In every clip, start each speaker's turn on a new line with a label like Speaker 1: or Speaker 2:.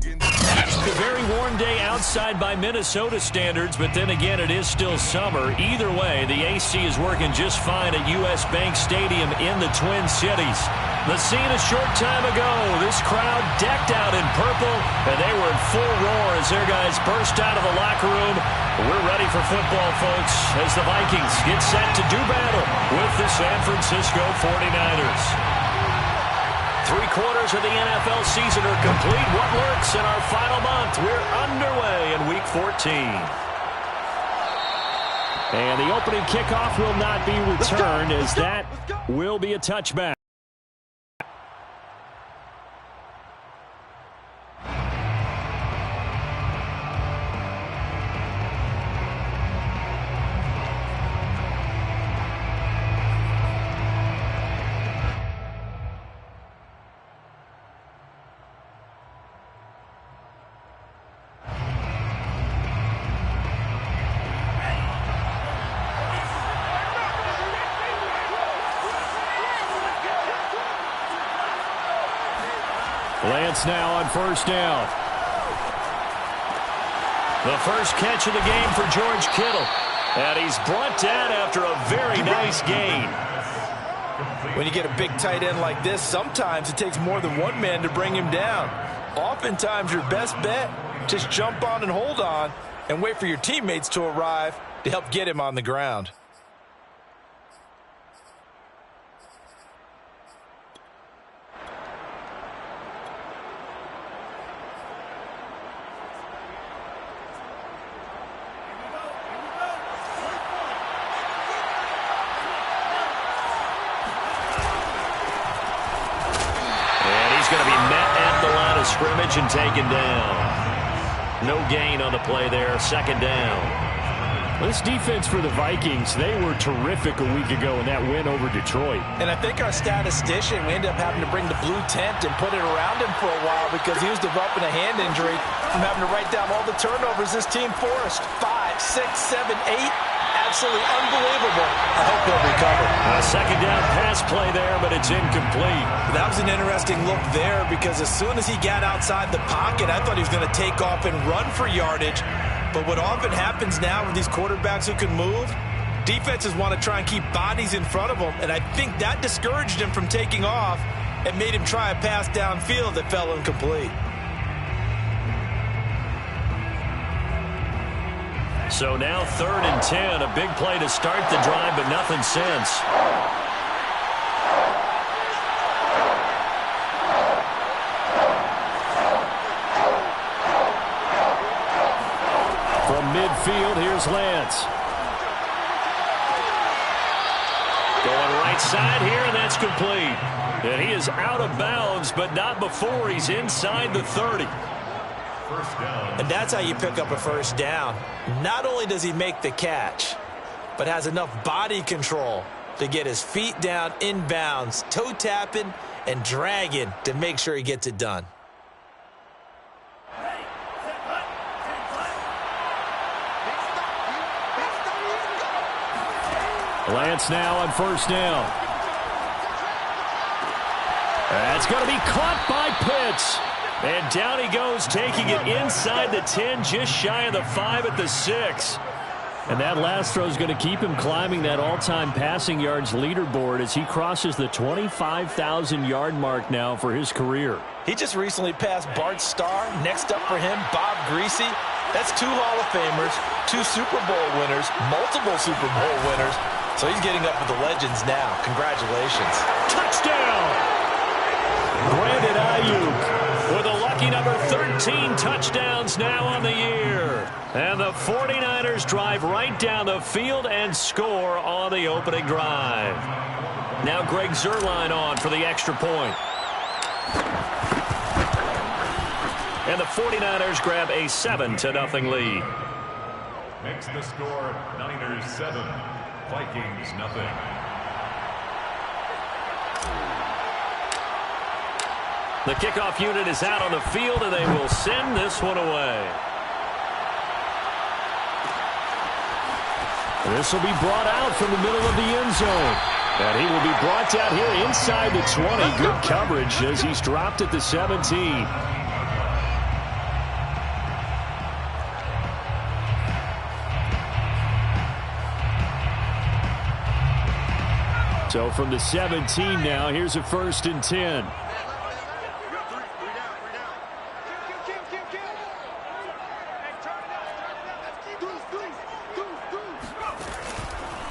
Speaker 1: A very warm day outside by Minnesota standards, but then again, it is still summer. Either way, the AC is working just fine at U.S. Bank Stadium in the Twin Cities. The scene a short time ago, this crowd decked out in purple, and they were in full roar as their guys burst out of the locker room. We're ready for football, folks, as the Vikings get set to do battle with the San Francisco 49ers. 3/4 of the NFL season are complete. What lurks in our final month? We're underway in Week 14. And the opening kickoff will not be returned, as that will be a touchback. Lance now on first down. The first catch of the game for George Kittle. And he's brought down after a very nice gain.
Speaker 2: When you get a big tight end like this, sometimes it takes more than one man to bring him down. Oftentimes, your best bet, just jump on and hold on and wait for your teammates to arrive to help get him on the ground.
Speaker 1: Scrimmage and taken down. No gain on the play there. Second down.
Speaker 3: This defense for the Vikings, they were terrific a week ago in that win over Detroit.
Speaker 2: And I think our statistician, we ended up having to bring the blue tent and put it around him for a while because he was developing a hand injury from having to write down all the turnovers this team forced. 5, 6, 7, 8. Absolutely unbelievable. I hope he'll recover.
Speaker 1: A second down pass play there, but it's incomplete.
Speaker 2: That was an interesting look there because as soon as he got outside the pocket, I thought he was going to take off and run for yardage. But what often happens now with these quarterbacks who can move, defenses want to try and keep bodies in front of them, and I think that discouraged him from taking off and made him try a pass downfield that fell incomplete.
Speaker 1: So now 3rd and 10, a big play to start the drive, but nothing since. From midfield, here's Lance. Going right side here, and that's complete. And he is out of bounds, but not before he's inside the 30.
Speaker 2: And that's how you pick up a first down. Not only does he make the catch, but has enough body control to get his feet down inbounds, toe tapping and dragging to make sure he gets it done.
Speaker 1: Lance now on first down. That's going to be caught by Pitts. And down he goes, taking it inside the 10, just shy of the 5 at the 6. And that last throw is going to keep him climbing that all-time passing yards leaderboard as he crosses the 25,000-yard mark now for his career.
Speaker 2: He just recently passed Bart Starr. Next up for him, Bob Greasy. That's 2 Hall of Famers, 2 Super Bowl winners, multiple Super Bowl winners. So he's getting up with the legends now. Congratulations.
Speaker 1: Touchdown! Brandon Ayuk with a lucky number 13 touchdowns now on the year. And the 49ers drive right down the field and score on the opening drive. Now Greg Zuerlein on for the extra point. And the 49ers grab a 7-0 lead.
Speaker 4: Makes the score Niners 7, Vikings nothing.
Speaker 1: The kickoff unit is out on the field, and they will send this one away. This will be brought out from the middle of the end zone. And he will be brought down here inside the 20. Good coverage as he's dropped at the 17.
Speaker 3: So from the 17 now, here's a 1st and 10.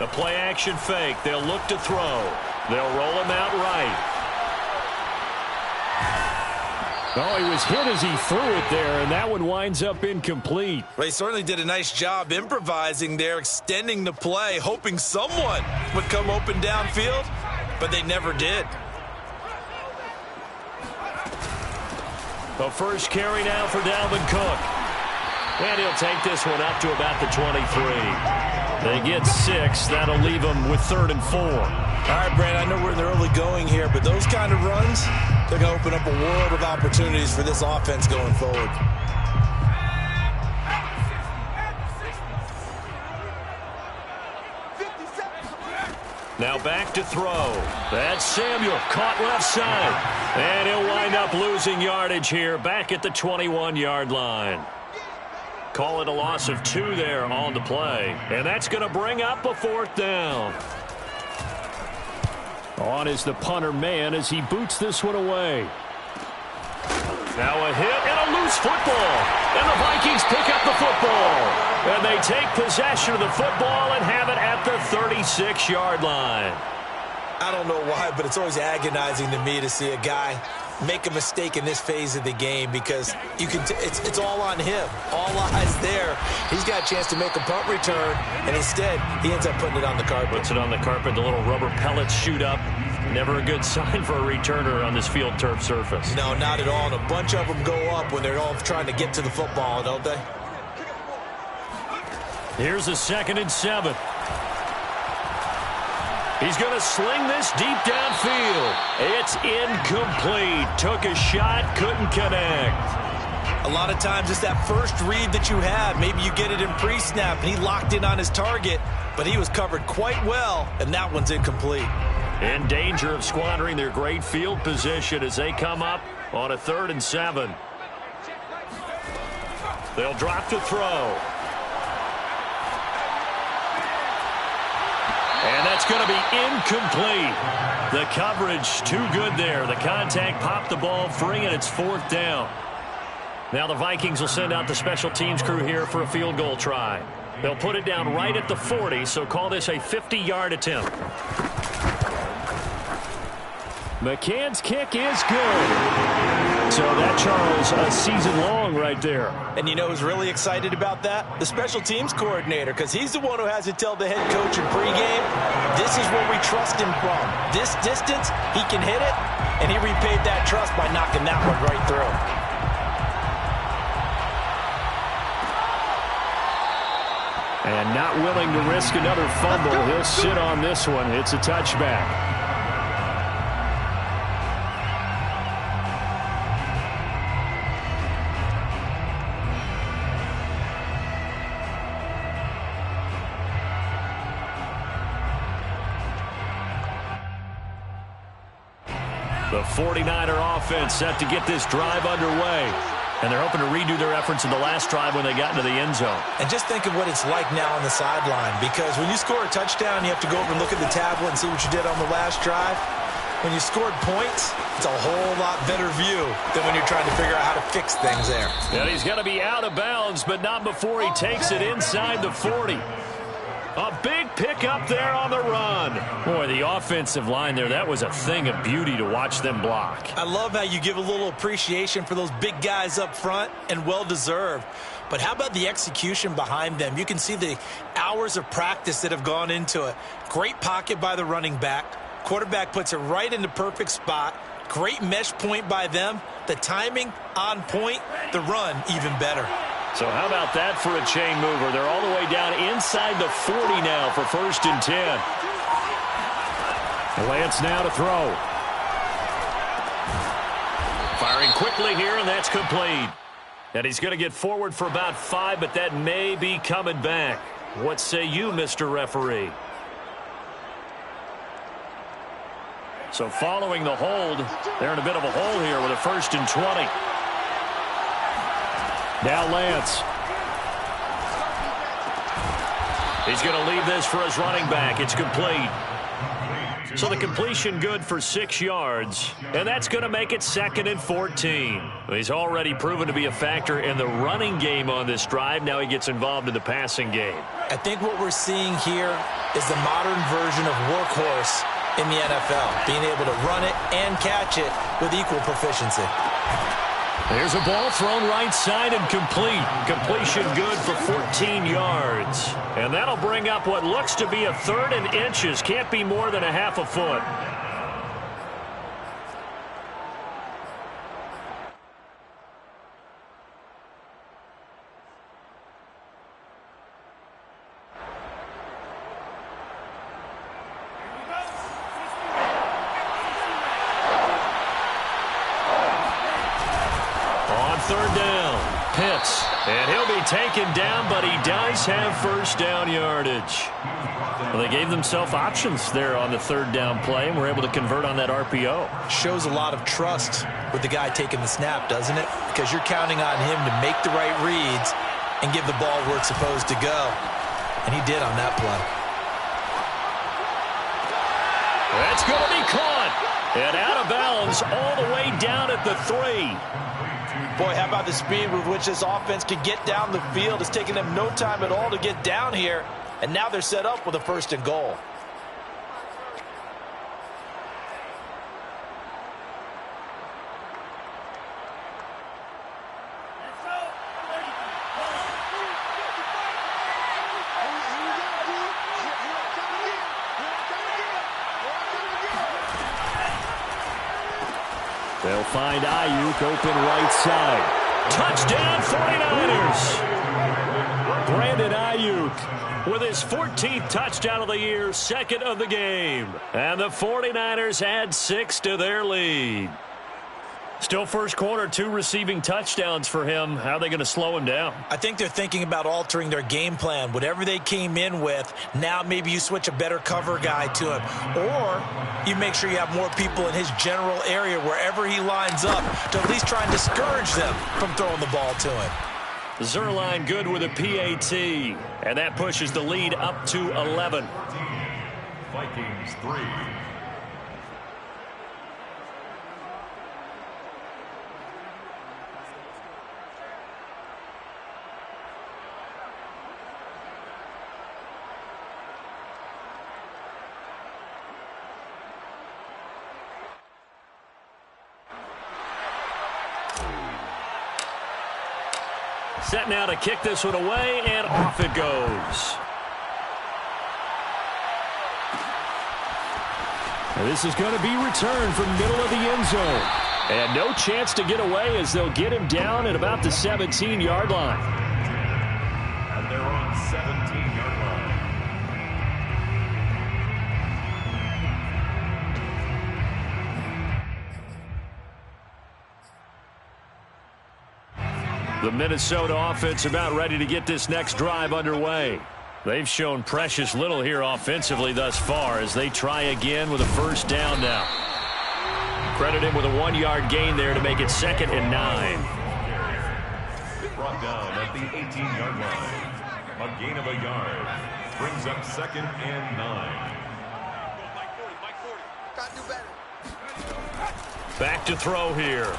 Speaker 1: The play action fake. They'll look to throw. They'll roll him out right.
Speaker 3: Oh, he was hit as he threw it there, and that one winds up incomplete.
Speaker 2: Well, he certainly did a nice job improvising there, extending the play, hoping someone would come open downfield, but they never did.
Speaker 1: The first carry now for Dalvin Cook. And he'll take this one up to about the 23. They get 6. That'll leave them with 3rd and 4.
Speaker 2: All right, Brand, I know we're in the early going here, but those kind of runs, they're going to open up a world of opportunities for this offense going forward.
Speaker 1: Now back to throw. That's Samuel, caught left side. And he'll wind up losing yardage here back at the 21-yard line. Call it a loss of 2 there on the play. And that's going to bring up a 4th down.
Speaker 3: On is the punter man as he boots this one away.
Speaker 1: Now a hit and a loose football. And the Vikings pick up the football. And they take possession of the football and have it at the 36-yard line.
Speaker 2: I don't know why, but it's always agonizing to me to see a guy make a mistake in this phase of the game because you can it's all on him. All eyes there. He's got a chance to make a punt return, and instead he ends up putting it on the carpet.
Speaker 1: Puts it on the carpet. The little rubber pellets shoot up. Never a good sign for a returner on this field turf surface.
Speaker 2: No, not at all. And a bunch of them go up when they're all trying to get to the football, don't they?
Speaker 1: Here's a 2nd and 7. He's going to sling this deep downfield. It's incomplete. Took a shot, couldn't connect.
Speaker 2: A lot of times it's that first read that you have. Maybe you get it in pre-snap, and he locked in on his target, but he was covered quite well, and that one's incomplete.
Speaker 1: In danger of squandering their great field position as they come up on a 3rd and 7. They'll drop to throw. And that's going to be incomplete. The coverage too good there. The contact popped the ball free, and it's 4th down. Now the Vikings will send out the special teams crew here for a field goal try. They'll put it down right at the 40, so call this a 50-yard attempt.
Speaker 3: McCann's kick is good. So that, Charles, a season long right there.
Speaker 2: And you know who's really excited about that? The special teams coordinator, because he's the one who has to tell the head coach in pregame, this is where we trust him from. This distance, he can hit it, and he repaid that trust by knocking that one right through.
Speaker 3: And not willing to risk another fumble. He'll sit on this one. It's a touchback.
Speaker 1: The 49er offense set to get this drive underway. And they're hoping to redo their efforts in the last drive when they got into the end zone.
Speaker 2: And just think of what it's like now on the sideline, because when you score a touchdown, you have to go over and look at the tablet and see what you did on the last drive. When you scored points, it's a whole lot better view than when you're trying to figure out how to fix things there.
Speaker 1: And he's going to be out of bounds, but not before he takes it inside the 40. A big pickup there on the run. Boy, the offensive line there, that was a thing of beauty to watch them block.
Speaker 2: I love how you give a little appreciation for those big guys up front, and well-deserved. But how about the execution behind them? You can see the hours of practice that have gone into it. Great pocket by the running back. Quarterback puts it right in the perfect spot. Great mesh point by them. The timing on point. The run even better.
Speaker 1: So how about that for a chain mover? They're all the way down inside the 40 now for 1st and 10.
Speaker 3: Lance now to throw.
Speaker 1: Firing quickly here, and that's complete. And he's going to get forward for about 5, but that may be coming back. What say you, Mr. Referee? So following the hold, they're in a bit of a hole here with a 1st and 20.
Speaker 3: Now Lance.
Speaker 1: He's going to leave this for his running back. It's complete. So the completion good for 6 yards, and that's going to make it 2nd and 14. He's already proven to be a factor in the running game on this drive. Now he gets involved in the passing game.
Speaker 2: I think what we're seeing here is the modern version of workhorse in the NFL, being able to run it and catch it with equal proficiency.
Speaker 1: There's a ball thrown right side and complete. Completion good for 14 yards. And that'll bring up what looks to be a 3rd and inches. Can't be more than a half a foot. Third down, Pitts, and he'll be taken down, but he does have first down yardage. Well, they gave themselves options there on the 3rd down play, and were able to convert on that RPO.
Speaker 2: Shows a lot of trust with the guy taking the snap, doesn't it? Because you're counting on him to make the right reads and give the ball where it's supposed to go. And he did on that play.
Speaker 1: That's going to be caught. And out of bounds all the way down at the 3.
Speaker 2: Boy, how about the speed with which this offense can get down the field? It's taken them no time at all to get down here, and now they're set up with a 1st and goal.
Speaker 1: They'll find Ayuk open right side. Touchdown 49ers. Brandon Ayuk with his 14th touchdown of the year, 2nd of the game. And the 49ers add 6 to their lead. Still first quarter, 2 receiving touchdowns for him. How are they going to slow him down?
Speaker 2: I think they're thinking about altering their game plan. Whatever they came in with, now maybe you switch a better cover guy to him. Or you make sure you have more people in his general area wherever he lines up to at least try and discourage them from throwing the ball to him.
Speaker 1: Zerline good with a PAT. And that pushes the lead up to 11.
Speaker 4: Vikings 3.
Speaker 1: Set now to kick this one away, and off it goes. And this is going to be returned from middle of the end zone. And no chance to get away as they'll get him down at about the 17-yard line.
Speaker 4: And they're on 17-yard line.
Speaker 1: The Minnesota offense about ready to get this next drive underway. They've shown precious little here offensively thus far as they try again with a first down now. Credit him with a 1-yard gain there to make it 2nd and 9.
Speaker 4: Brought down at the 18-yard line. A gain of a yard. Brings up 2nd and 9.
Speaker 1: Back to throw here.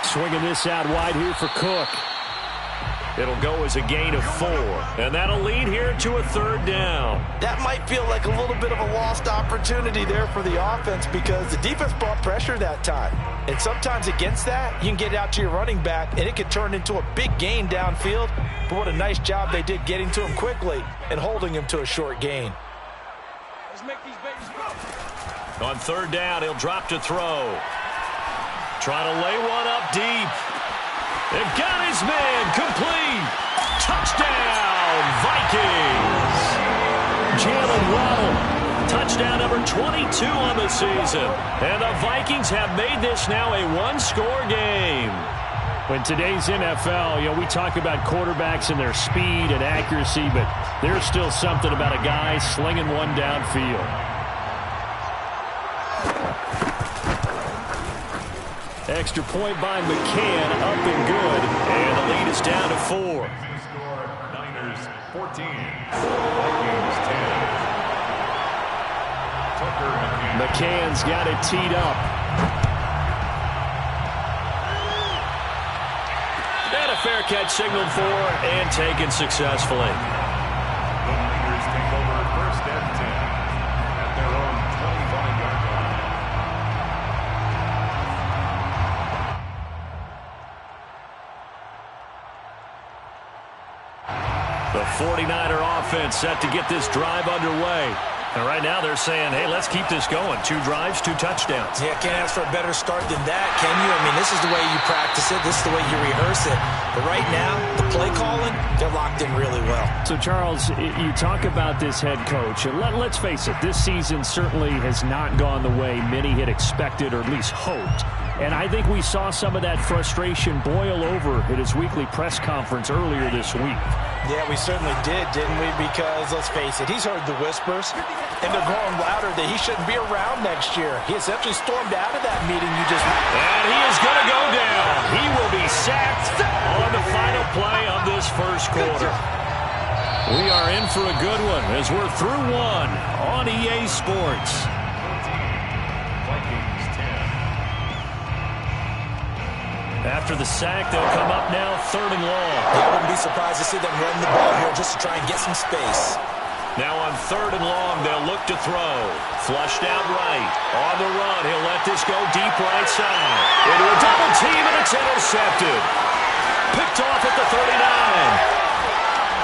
Speaker 1: Swinging this out wide here for Cook. It'll go as a gain of 4. And that'll lead here to a 3rd down.
Speaker 2: That might feel like a little bit of a lost opportunity there for the offense because the defense brought pressure that time. And sometimes against that, you can get out to your running back, and it could turn into a big gain downfield. But what a nice job they did getting to him quickly and holding him to a short gain.
Speaker 5: Let's make these babies go.
Speaker 1: On 3rd down, he'll drop to throw. Trying to lay one up deep. They've got his man complete. Touchdown, Vikings. Jalen Waddle. Touchdown number 22 on the season. And the Vikings have made this now a 1-score game. In today's NFL, we talk about quarterbacks and their speed and accuracy, but there's still something about a guy slinging one downfield. Extra point by McCann, up and good. And the lead is down to 4.
Speaker 4: Score, Niners 14. Vikings 10.
Speaker 3: McCann's got it teed up.
Speaker 1: And a fair catch signaled for and taken successfully.
Speaker 4: The Niners take over 1st and 10 at their own 25-yard line.
Speaker 1: The 49er offense set to get this drive underway. And right now they're saying, hey, let's keep this going. 2 drives, 2 touchdowns.
Speaker 2: Yeah, can't ask for a better start than that, can you? I mean, this is the way you practice it. This is the way you rehearse it. But right now, the play calling, they're locked in really well.
Speaker 3: So, Charles, you talk about this head coach. And let's face it, this season certainly has not gone the way many had expected or at least hoped. And I think we saw some of that frustration boil over at his weekly press conference earlier this week.
Speaker 2: Yeah, we certainly did, didn't we? Because, let's face it, he's heard the whispers, and they're growing louder that he shouldn't be around next year. He essentially stormed out of that meeting you just...
Speaker 1: And he is going to go down. He will be sacked on the final play of this first quarter. We are in for a good one as we're through one on EA Sports. After the sack, they'll come up now 3rd and long.
Speaker 2: Yeah, I wouldn't be surprised to see them run the ball here just to try and get some space.
Speaker 1: Now on 3rd and long, they'll look to throw. Flushed out right. On the run, he'll let this go deep right side. Into a double team, and it's intercepted. Picked off at the 39.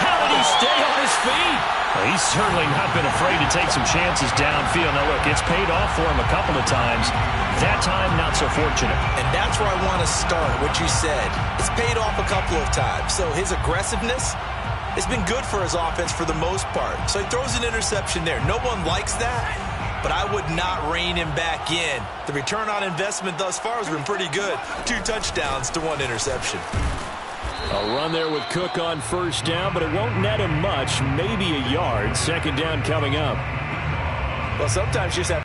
Speaker 1: How did he stay on his feet?
Speaker 3: Well, he's certainly not been afraid to take some chances downfield. Now, look, it's paid off for him a couple of times. That time, not so fortunate.
Speaker 2: And that's where I want to start, what you said. It's paid off a couple of times. So his aggressiveness has been good for his offense for the most part. So he throws an interception there. No one likes that, but I would not rein him back in. The return on investment thus far has been pretty good. 2 touchdowns to 1 interception.
Speaker 1: A run there with Cook on 1st down, but it won't net him much, maybe a yard. 2nd down coming up.
Speaker 2: Well, sometimes you just have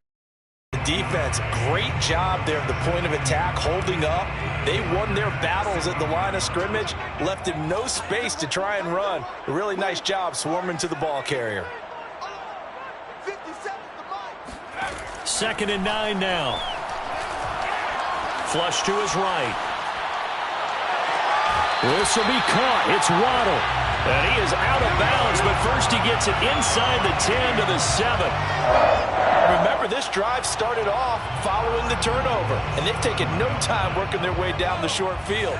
Speaker 2: the defense. Great job there at the point of attack, holding up. They won their battles at the line of scrimmage, left him no space to try and run. A really nice job swarming to the ball carrier.
Speaker 1: 2nd and 9 now. Flush to his right. This will be caught. It's Waddle. And he is out of bounds, but first he gets it inside the 10 to the 7.
Speaker 2: Remember, this drive started off following the turnover, and they've taken no time working their way down the short field.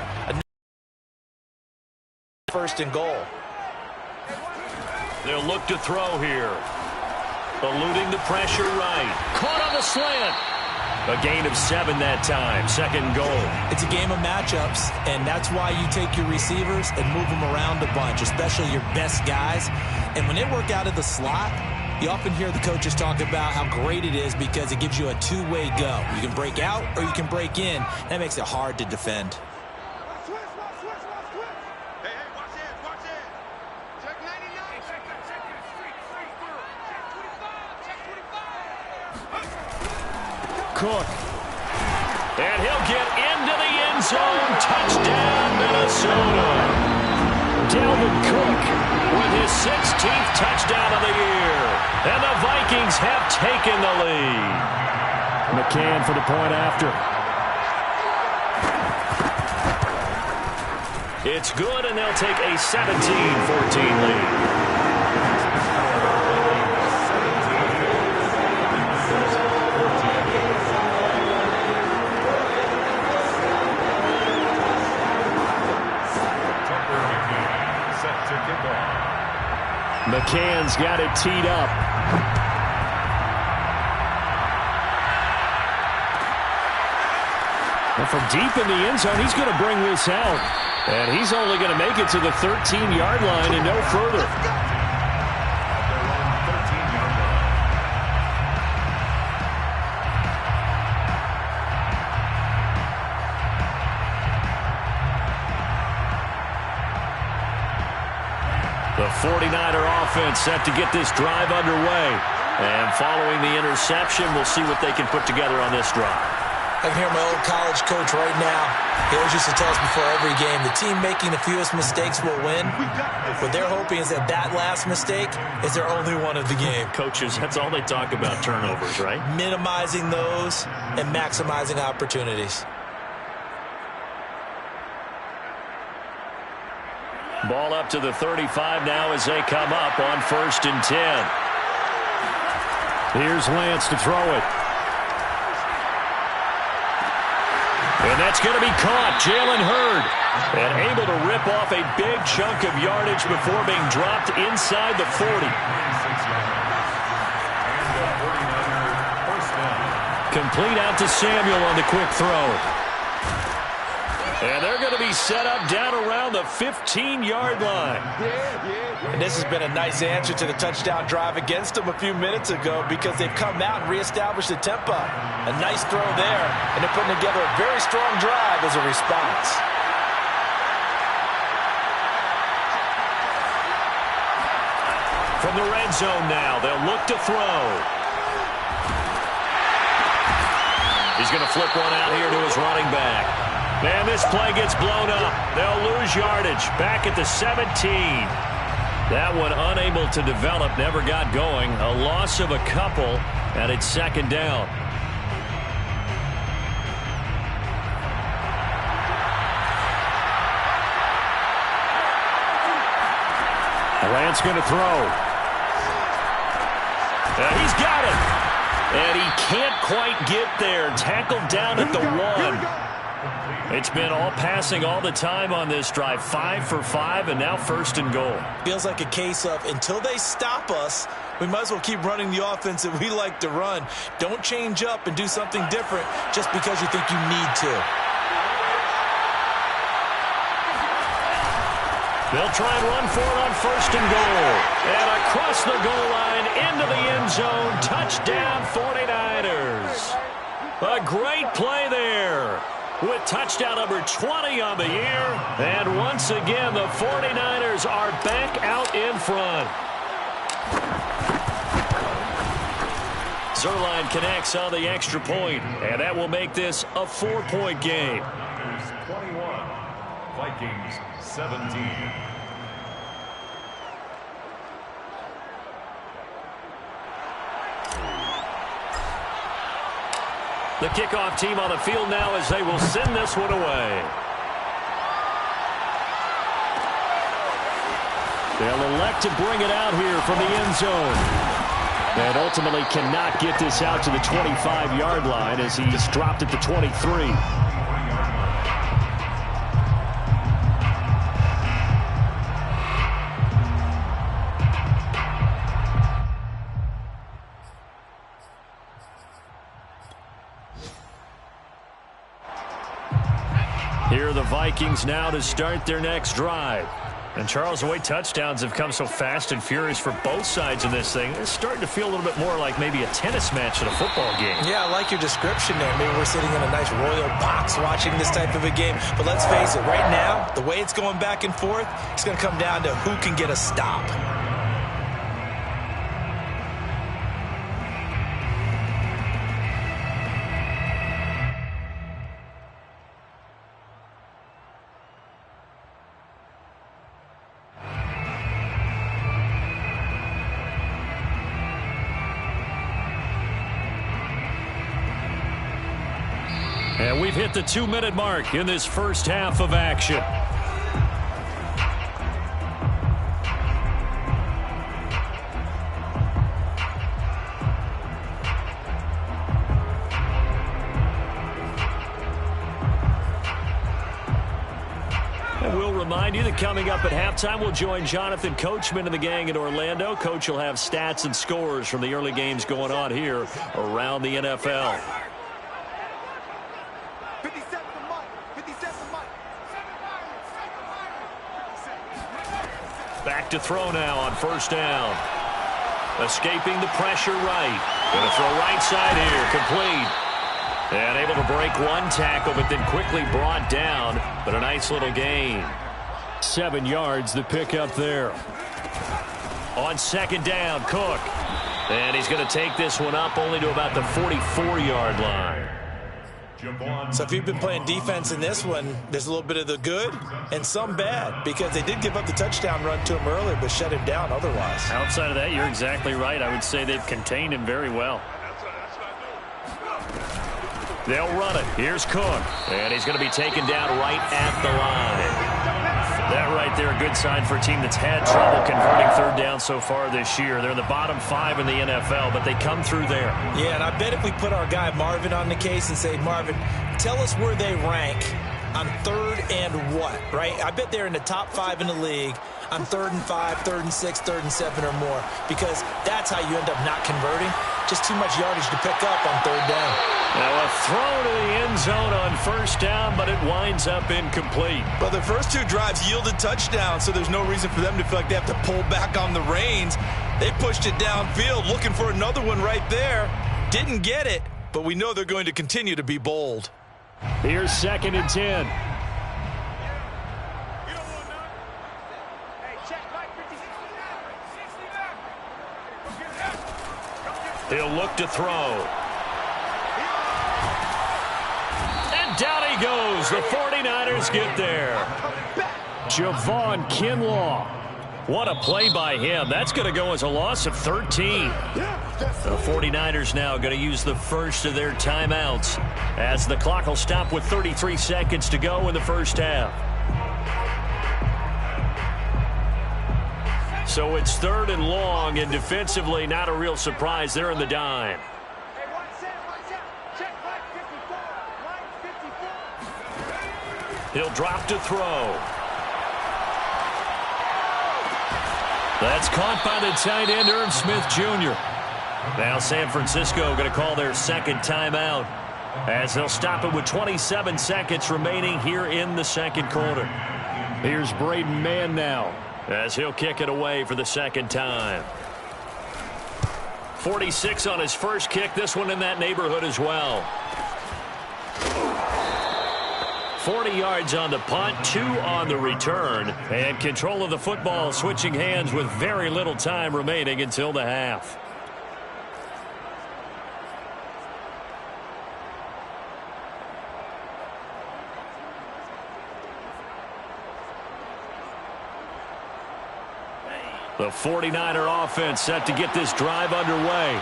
Speaker 2: 1st and goal.
Speaker 1: They'll look to throw here. Eluding the pressure right. Caught on the slant. A gain of 7 that time. 2nd goal.
Speaker 2: It's a game of matchups, and that's why you take your receivers and move them around a bunch, especially your best guys. And when they work out of the slot, you often hear the coaches talk about how great it is because it gives you a 2-way go. You can break out or you can break in. That makes it hard to defend.
Speaker 1: Cook. And he'll get into the end zone. Touchdown, Minnesota. Dalvin Cook with his 16th touchdown of the year. And the Vikings have taken the lead.
Speaker 3: McCann for the point after.
Speaker 1: It's good, and they'll take a 17-14 lead.
Speaker 3: McCann's got it teed up. And from deep in the end zone, he's going to bring this out. And he's only going to make it to the 13-yard line and no further.
Speaker 1: The 49er offense set to get this drive underway. And following the interception, we'll see what they can put together on this drive.
Speaker 2: I can hear my old college coach right now. He always used to tell us before every game, the team making the fewest mistakes will win. What they're hoping is that that last mistake is their only one of the game.
Speaker 1: Coaches, that's all they talk about, turnovers, right?
Speaker 2: Minimizing those and maximizing opportunities.
Speaker 1: Ball up to the 35 now as they come up on 1st and 10.
Speaker 3: Here's Lance to throw it.
Speaker 1: And that's going to be caught. Jalen Hurd. And able to rip off a big chunk of yardage before being dropped inside the 40. Complete out to Samuel on the quick throw. And they're going to be set up down around the 15-yard line.
Speaker 2: And this has been a nice answer to the touchdown drive against them a few minutes ago because they've come out and reestablished the tempo. A nice throw there, and they're putting together a very strong drive as a response.
Speaker 1: From the red zone now, they'll look to throw. He's going to flip one out here to his running back. And this play gets blown up. They'll lose yardage back at the 17. That one unable to develop, never got going. A loss of a couple, and it's 2nd down.
Speaker 3: Lance going to throw.
Speaker 1: And he's got it. And he can't quite get there. Tackled down at the 1. It's been all passing all the time on this drive. 5 for 5, and now 1st and goal.
Speaker 2: Feels like a case of until they stop us, we might as well keep running the offense that we like to run. Don't change up and do something different just because you think you need to.
Speaker 1: They'll try and run for it on 1st and goal. And across the goal line into the end zone. Touchdown 49ers. A great play there, with touchdown number 20 on the year. And once again, the 49ers are back out in front. Zerline connects on the extra point, and that will make this a 4-point game.
Speaker 4: 21, Vikings 17.
Speaker 1: The kickoff team on the field now as they will send this one away. They'll elect to bring it out here from the end zone. And ultimately cannot get this out to the 25-yard line as he's dropped at the 23. Here are the Vikings now to start their next drive. And Charles, the way touchdowns have come so fast and furious for both sides in this thing, it's starting to feel a little bit more like maybe a tennis match at a football game.
Speaker 2: Yeah, I like your description there. Maybe we're sitting in a nice royal box watching this type of a game. But let's face it, right now, the way it's going back and forth, it's going to come down to who can get a stop.
Speaker 1: And we've hit the 2-minute mark in this first half of action. And we'll remind you that coming up at halftime, we'll join Jonathan Coachman and the gang in Orlando. Coach will have stats and scores from the early games going on here around the NFL. Back to throw now on first down. Escaping the pressure right. Going to throw right side here. Complete. And able to break one tackle, but then quickly brought down. But a nice little gain.
Speaker 3: 7 yards, the pickup there.
Speaker 1: On second down, Cook. And he's going to take this one up only to about the 44-yard line.
Speaker 2: So if you've been playing defense in this one, there's a little bit of the good and some bad, because they did give up the touchdown run to him earlier but shut him down otherwise.
Speaker 3: Outside of that, you're exactly right. I would say they've contained him very well.
Speaker 1: They'll run it. Here's Cook. And he's going to be taken down right at the line. That right there, a good sign for a team that's had trouble converting third down so far this year. They're in the bottom 5 in the NFL, but they come through there.
Speaker 2: Yeah, and I bet if we put our guy Marvin on the case and say, Marvin, tell us where they rank on third and what, right? I bet they're in the top 5 in the league on 3rd and 5, 3rd and 6, 3rd and 7 or more, because that's how you end up not converting. Just too much yardage to pick up on third down.
Speaker 1: Now a throw to the end zone on first down, but it winds up incomplete.
Speaker 2: Well, the first 2 drives yielded touchdowns, so there's no reason for them to feel like they have to pull back on the reins. They pushed it downfield, looking for another one right there. Didn't get it, but we know they're going to continue to be bold.
Speaker 3: Here's 2nd and 10.
Speaker 1: He'll look to throw. And down he goes. The 49ers get there.
Speaker 3: Javon Kinlaw.
Speaker 1: What a play by him. That's going to go as a loss of 13. The 49ers now going to use the first of their timeouts as the clock will stop with 33 seconds to go in the first half. So it's 3rd and long, and defensively not a real surprise. They're in the dime. He'll drop to throw. That's caught by the tight end, Irv Smith Jr. Now San Francisco going to call their 2nd timeout as they'll stop it with 27 seconds remaining here in the 2nd quarter.
Speaker 3: Here's Braden Mann now,
Speaker 1: as he'll kick it away for the 2nd time. 46 on his first kick. This one in that neighborhood as well. 40 yards on the punt, 2 on the return, and control of the football switching hands with very little time remaining until the half. The 49er offense set to get this drive underway.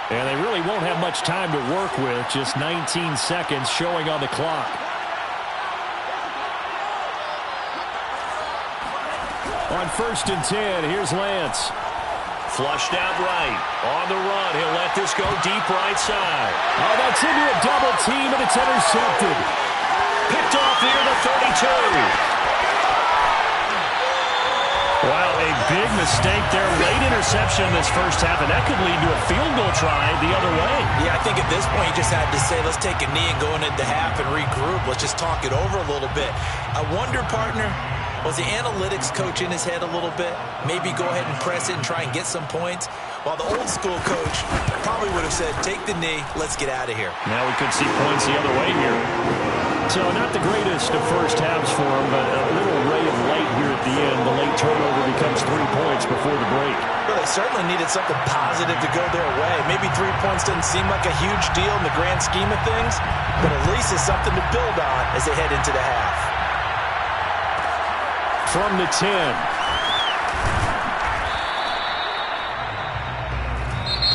Speaker 1: And they really won't have much time to work with, just 19 seconds showing on the clock.
Speaker 3: On 1st and 10, here's Lance.
Speaker 1: Flushed out right. On the run, he'll let this go deep right side.
Speaker 3: Oh, that's into a double team, and it's intercepted.
Speaker 1: Picked off near the 32. Well, a big mistake there. Late interception in this first half, and that could lead to a field goal try the other way.
Speaker 2: Yeah, I think at this point you just had to say, let's take a knee and go into half and regroup. Let's just talk it over a little bit. I wonder, partner, was the analytics coach in his head a little bit? Maybe go ahead and press it and try and get some points? While the old school coach probably would have said, take the knee, let's get out of here.
Speaker 1: Now we could see points the other way here.
Speaker 3: So not the greatest of first halves for him, but a little ray of light here at the end. The late turnover becomes 3 points before the break.
Speaker 2: Well, they certainly needed something positive to go their way. Maybe 3 points doesn't seem like a huge deal in the grand scheme of things, but at least it's something to build on as they head into the half.
Speaker 3: From the 10.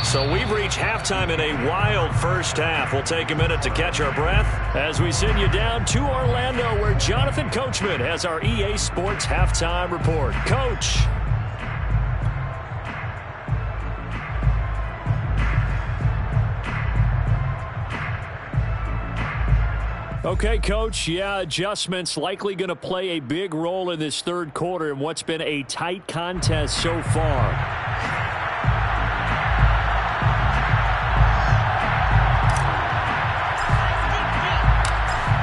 Speaker 1: So we've reached halftime in a wild first half. We'll take a minute to catch our breath as we send you down to Orlando, where Jonathan Coachman has our EA Sports Halftime Report. Coach.
Speaker 3: Okay, Coach, yeah, adjustments likely going to play a big role in this 3rd quarter in what's been a tight contest so far.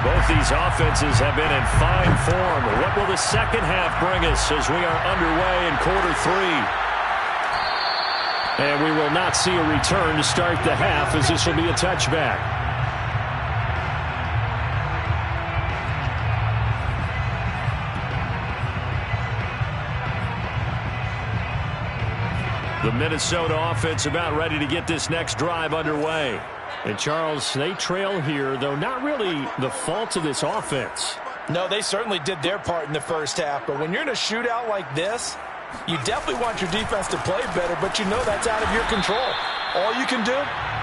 Speaker 1: Both these offenses have been in fine form. What will the second half bring us as we are underway in quarter 3?
Speaker 3: And we will not see a return to start the half, as this will be a touchback.
Speaker 1: The Minnesota offense about ready to get this next drive underway.
Speaker 3: And, Charles, they trail here, though not really the fault of this offense.
Speaker 2: No, they certainly did their part in the first half. But when you're in a shootout like this, you definitely want your defense to play better, but you know that's out of your control. All you can do,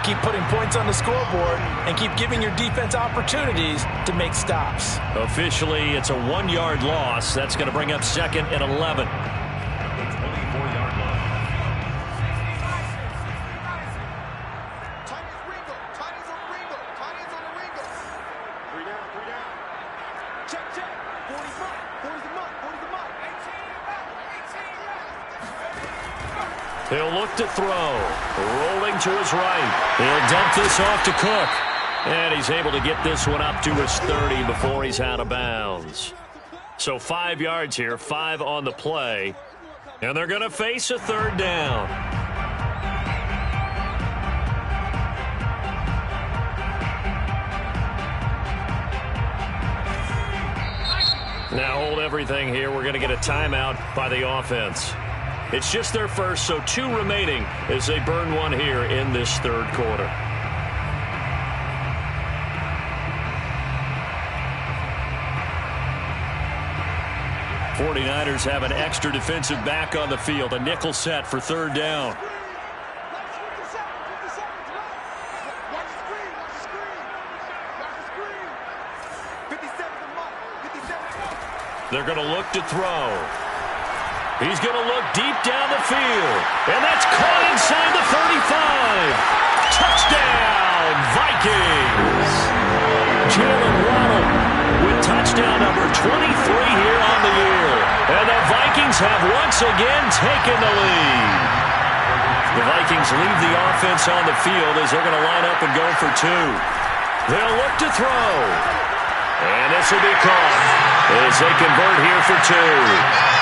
Speaker 2: keep putting points on the scoreboard and keep giving your defense opportunities to make stops.
Speaker 1: Officially, it's a 1-yard loss. That's going to bring up 2nd and 11. He'll look to throw. Rolling to his right. He'll dump this off to Cook. And he's able to get this one up to his 30 before he's out of bounds. So 5 yards here, 5 on the play. And they're going to face a 3rd down. Now hold everything here. We're going to get a timeout by the offense. It's just their first, so 2 remaining as they burn one here in this 3rd quarter. '49ers have an extra defensive back on the field. A nickel set for 3rd down. They're going to look to throw. He's going to look deep down the field. And that's caught inside the 35. Touchdown, Vikings. Jalen Waddle with touchdown number 23 here on the year. And the Vikings have once again taken the lead. The Vikings leave the offense on the field as they're going to line up and go for 2. They'll look to throw. And this will be caught as they convert here for 2.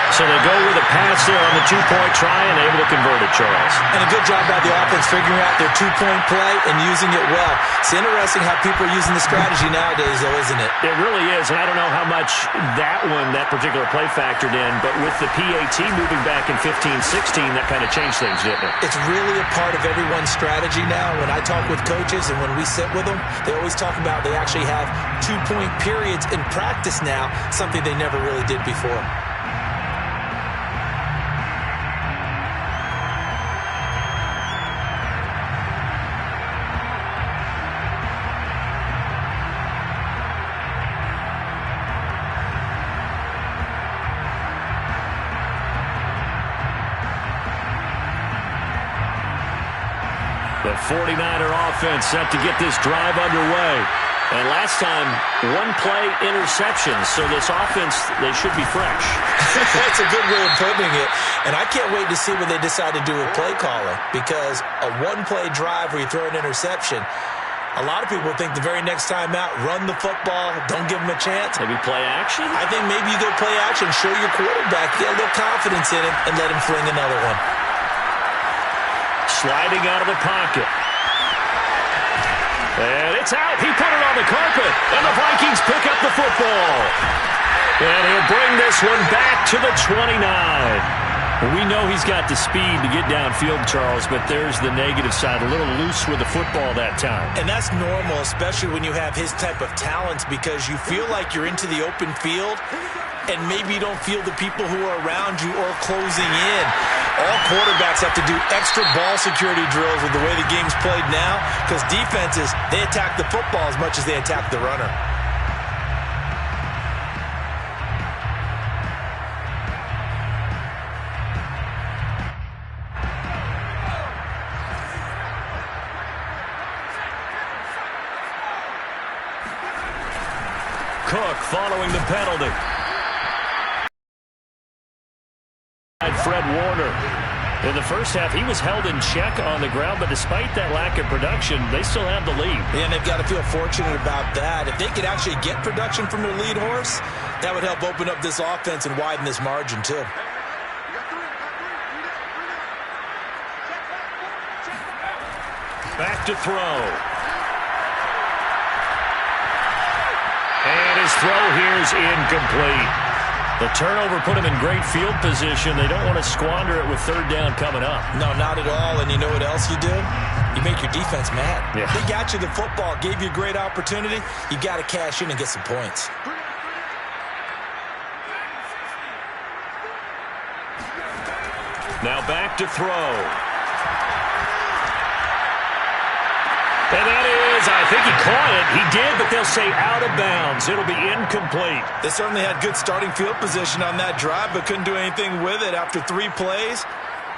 Speaker 1: So they go with a pass there on the 2-point try and able to convert it, Charles.
Speaker 2: And a good job by the offense figuring out their 2-point play and using it well. It's interesting how people are using the strategy nowadays, though, isn't it?
Speaker 1: It really is, and I don't know how much that particular play factored in, but with the PAT moving back in 15-16, that kind of changed things, didn't it?
Speaker 2: It's really a part of everyone's strategy now. When I talk with coaches and when we sit with them, they always talk about they actually have 2-point periods in practice now, something they never really did before.
Speaker 1: The 49er offense set to get this drive underway. And last time, 1-play interception. So this offense, they should be fresh.
Speaker 2: That's a good way of putting it. And I can't wait to see what they decide to do with play calling. Because a 1-play drive where you throw an interception, a lot of people think the very next time out, run the football, don't give them a chance.
Speaker 1: Maybe play action?
Speaker 2: I think maybe you go play action, show your quarterback, get a little confidence in him, and let him fling another one.
Speaker 1: Sliding out of the pocket. And it's out. He put it on the carpet. And the Vikings pick up the football. And he'll bring this one back to the 29. We know he's got the speed to get downfield, Charles, but there's the negative side. A little loose with the football that time.
Speaker 2: And that's normal, especially when you have his type of talents, because you feel like you're into the open field and maybe you don't feel the people who are around you or closing in. All quarterbacks have to do extra ball security drills with the way the game's played now, because defenses, they attack the football as much as they attack the runner.
Speaker 1: Cook following the penalty. Fred Warner. In the first half, he was held in check on the ground, but despite that lack of production, they still have the lead.
Speaker 2: Yeah, and they've got to feel fortunate about that. If they could actually get production from their lead horse, that would help open up this offense and widen this margin, too.
Speaker 1: Back to throw. And his throw here is incomplete. The turnover put them in great field position. They don't want to squander it with third down coming up.
Speaker 2: No, not at all. And you know what else you do? You make your defense mad.
Speaker 1: Yeah.
Speaker 2: They got you the football, gave you a great opportunity. You got to cash in and get some points.
Speaker 1: Now back to throw. And that is, I think he caught it. He did, but they'll say out of bounds. It'll be incomplete.
Speaker 2: They certainly had good starting field position on that drive, but couldn't do anything with it after 3 plays.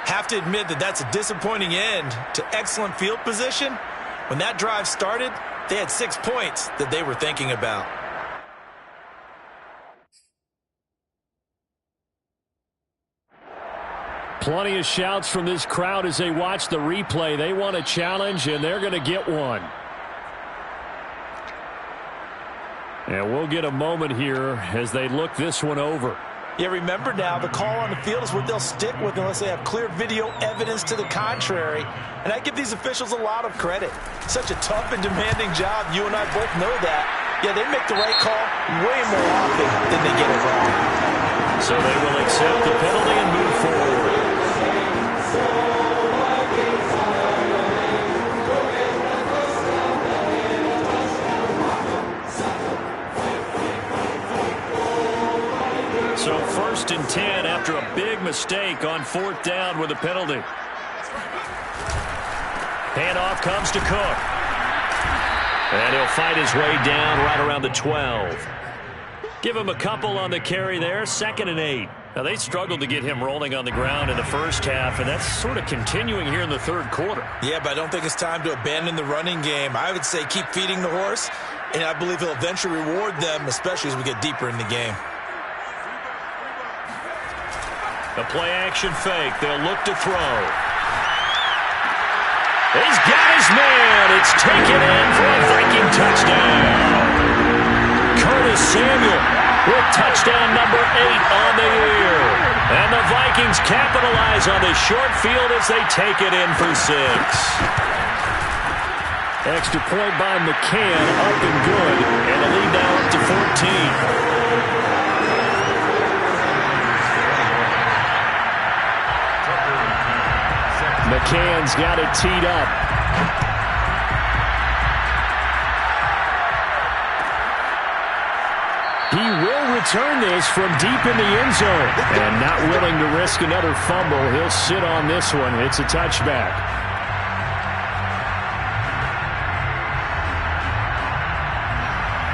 Speaker 2: Have to admit that that's a disappointing end to excellent field position. When that drive started, they had 6 points that they were thinking about.
Speaker 3: Plenty of shouts from this crowd as they watch the replay. They want a challenge, and they're going to get one. And we'll get a moment here as they look this one over.
Speaker 2: Yeah, remember now, the call on the field is what they'll stick with unless they have clear video evidence to the contrary. And I give these officials a lot of credit. Such a tough and demanding job. You and I both know that. Yeah, they make the right call way more often than they get it wrong.
Speaker 1: So they will accept the penalty and move forward. So 1st and 10 after a big mistake on 4th down with a penalty. Handoff comes to Cook. And he'll fight his way down right around the 12. Give him a couple on the carry there. 2nd and 8. Now, they struggled to get him rolling on the ground in the first half, and that's sort of continuing here in the 3rd quarter.
Speaker 2: Yeah, but I don't think it's time to abandon the running game. I would say keep feeding the horse, and I believe he'll eventually reward them, especially as we get deeper in the game.
Speaker 1: A play-action fake. They'll look to throw. He's got his man. It's taken in for a Viking touchdown. Curtis Samuel with touchdown number 8 on the year. And the Vikings capitalize on this short field as they take it in for 6.
Speaker 3: Extra point by McCann, up and good.
Speaker 1: And the lead now up to 14.
Speaker 3: McCann's got it teed up. He will return this from deep in the end zone. And not willing to risk another fumble, he'll sit on this one. It's a touchback.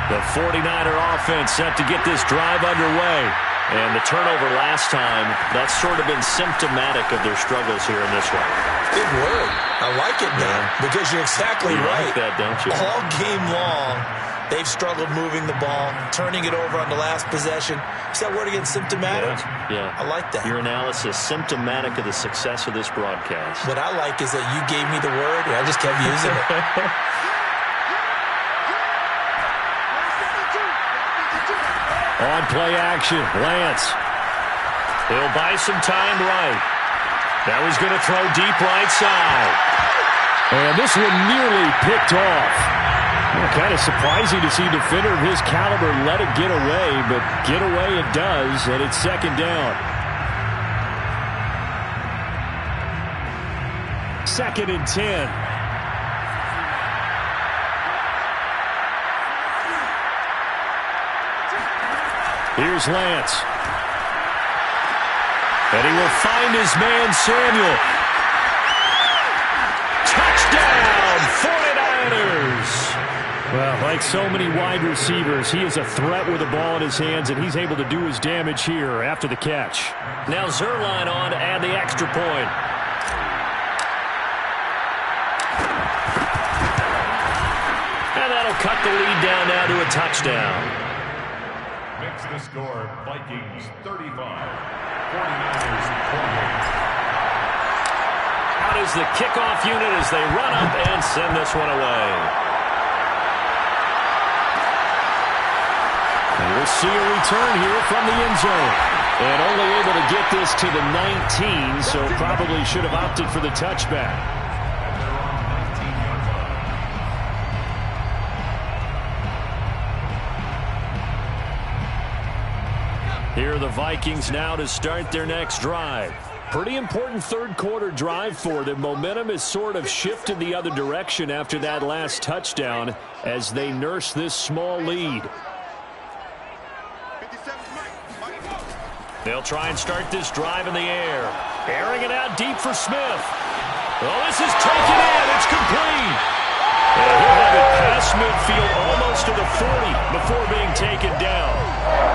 Speaker 1: The 49er offense set to get this drive underway. And the turnover last time, that's sort of been symptomatic of their struggles here in this one.
Speaker 2: Big word. I like it now because you're exactly right.
Speaker 1: You like that, don't you?
Speaker 2: All game long, they've struggled moving the ball, turning it over on the last possession. Is that word again, symptomatic?
Speaker 1: Yeah.
Speaker 2: I like that.
Speaker 1: Your analysis, symptomatic of the success of this broadcast.
Speaker 2: What I like is that you gave me the word, and I just kept using it.
Speaker 3: On play action, Lance.
Speaker 1: He'll buy some time right. Now he's going to throw deep right side.
Speaker 3: And this one nearly picked off. Well, kind of surprising to see a defender of his caliber let it get away, but get away it does, and it's 2nd down. 2nd and 10. Here's Lance. And he will find his man, Samuel. Touchdown, 49ers! Well, like so many wide receivers, he is a threat with the ball in his hands, and he's able to do his damage here after the catch.
Speaker 1: Now Zerline on to add the extra point. And that'll cut the lead down now to a touchdown.
Speaker 4: Makes the score Vikings 35, 49ers 28.
Speaker 1: Out is the kickoff unit as they run up and send this one away.
Speaker 3: And we'll see a return here from the end zone. And only able to get this to the 19, so probably should have opted for the touchback.
Speaker 1: Here are the Vikings now to start their next drive. Pretty important third-quarter drive for them. Momentum has sort of shifted the other direction after that last touchdown as they nurse this small lead. They'll try and start this drive in the air. Airing it out deep for Smith. Oh, this is taken in. It's complete. And he'll have it past midfield almost to the 40 before being taken down.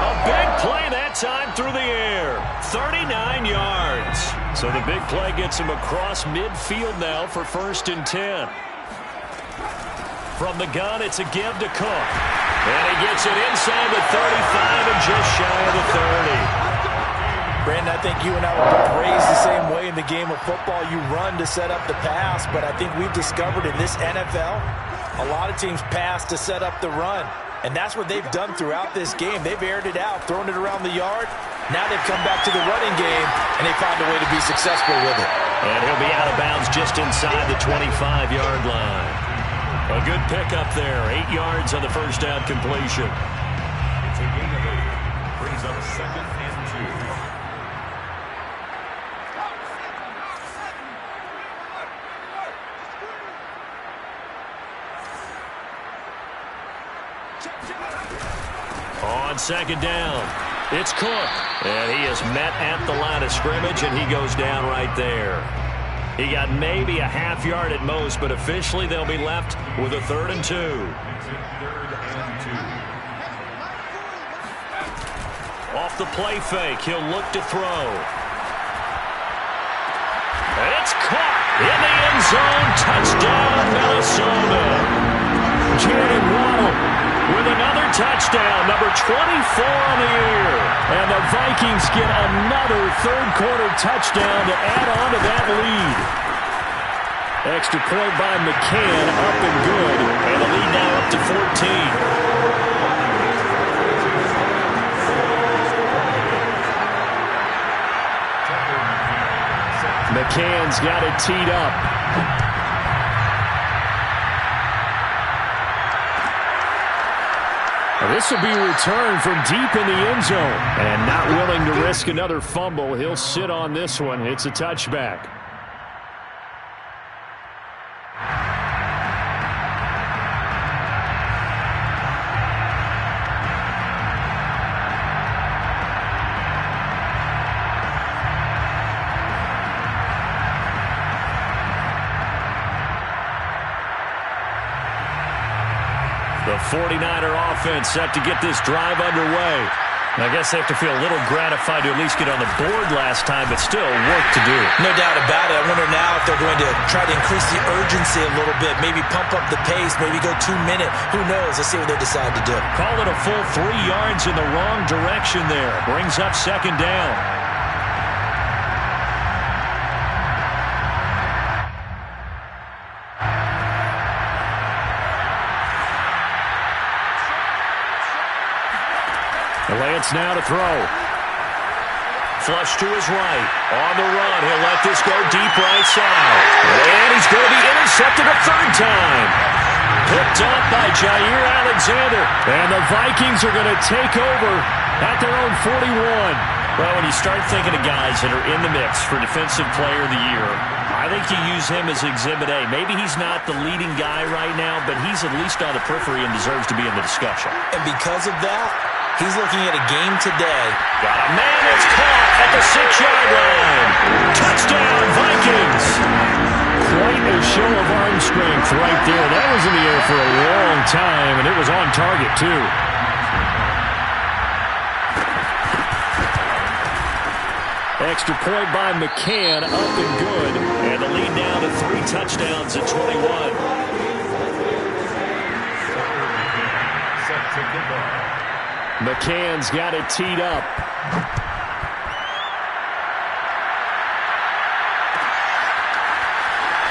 Speaker 1: A big play that time through the air. 39 yards. So the big play gets him across midfield now for 1st and 10. From the gun, it's a give to Cook. And he gets it inside the 35 and just shy of the 30.
Speaker 2: Brandon, I think you and I were both raised the same way in the game of football. You run to set up the pass, but I think we've discovered in this NFL, a lot of teams pass to set up the run. And that's what they've done throughout this game. They've aired it out, thrown it around the yard. Now they've come back to the running game, and they found a way to be successful with it.
Speaker 1: And he'll be out of bounds just inside the 25-yard line. A good pickup there. 8 yards on the first down completion.
Speaker 4: It's a gain of 8. Brings up 2nd and 2.
Speaker 1: On 2nd down, it's Cook. And he is met at the line of scrimmage, and he goes down right there. He got maybe a half yard at most, but officially they'll be left with a 3rd and 2. Off the play fake, he'll look to throw. It's caught in the end zone. Touchdown, Minnesota. Jared Waddle with another touchdown, number 24 on the year. And the Vikings get another third-quarter touchdown to add on to that lead. Extra point by McCann, up and good. And the lead now up to 14. McCann's got it teed up. This will be returned from deep in the end zone. And not willing to risk another fumble, he'll sit on this one. It's a touchback. The 49er offense set to get this drive underway. I guess they have to feel a little gratified to at least get on the board last time, but still work to do.
Speaker 2: No doubt about it. I wonder now if they're going to try to increase the urgency a little bit, maybe pump up the pace, maybe go 2 minute. Who knows? Let's see what they decide to do.
Speaker 1: Call it a full 3 yards in the wrong direction there. Brings up 2nd down. Lance now to throw. Flush to his right. On the run. He'll let this go deep right side. And he's going to be intercepted a 3rd time. Picked up by Jair Alexander. And the Vikings are going to take over at their own 41. Well, when you start thinking of guys that are in the mix for Defensive Player of the Year, I think you use him as Exhibit A. Maybe he's not the leading guy right now, but he's at least on the periphery and deserves to be in the discussion.
Speaker 2: And because of that, he's looking at a game today.
Speaker 1: Got a man that's caught at the 6-yard line. Touchdown, Vikings. Quite a show of arm strength right there. That was in the air for a long time, and it was on target, too. Extra point by McCann, up and good. And the lead now to 3 touchdowns at 21. McCann's got it teed up.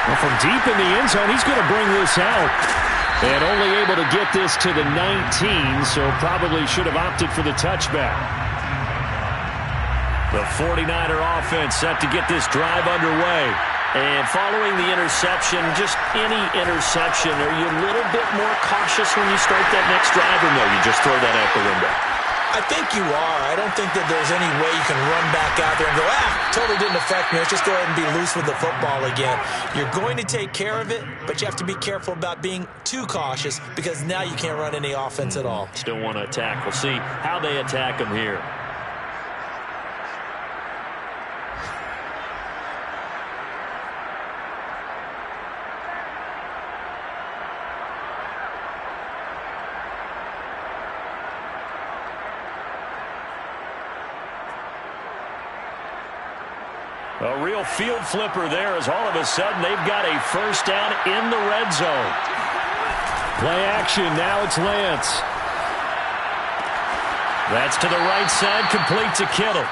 Speaker 1: Well, from deep in the end zone, he's going to bring this out. And only able to get this to the 19, so probably should have opted for the touchback. The 49er offense set to get this drive underway. And following the interception, just any interception, are you a little bit more cautious when you start that next drive, or no, you just throw that out the window?
Speaker 2: I think you are. I don't think that there's any way you can run back out there and go, totally didn't affect me. Let's just go ahead and be loose with the football again. You're going to take care of it, but you have to be careful about being too cautious because now you can't run any offense at all.
Speaker 1: Still want to attack. We'll see how they attack him here. A real field flipper there as all of a sudden they've got a first down in the red zone.
Speaker 3: Play action. Now it's Lance.
Speaker 1: That's to the right side, complete to Kittle.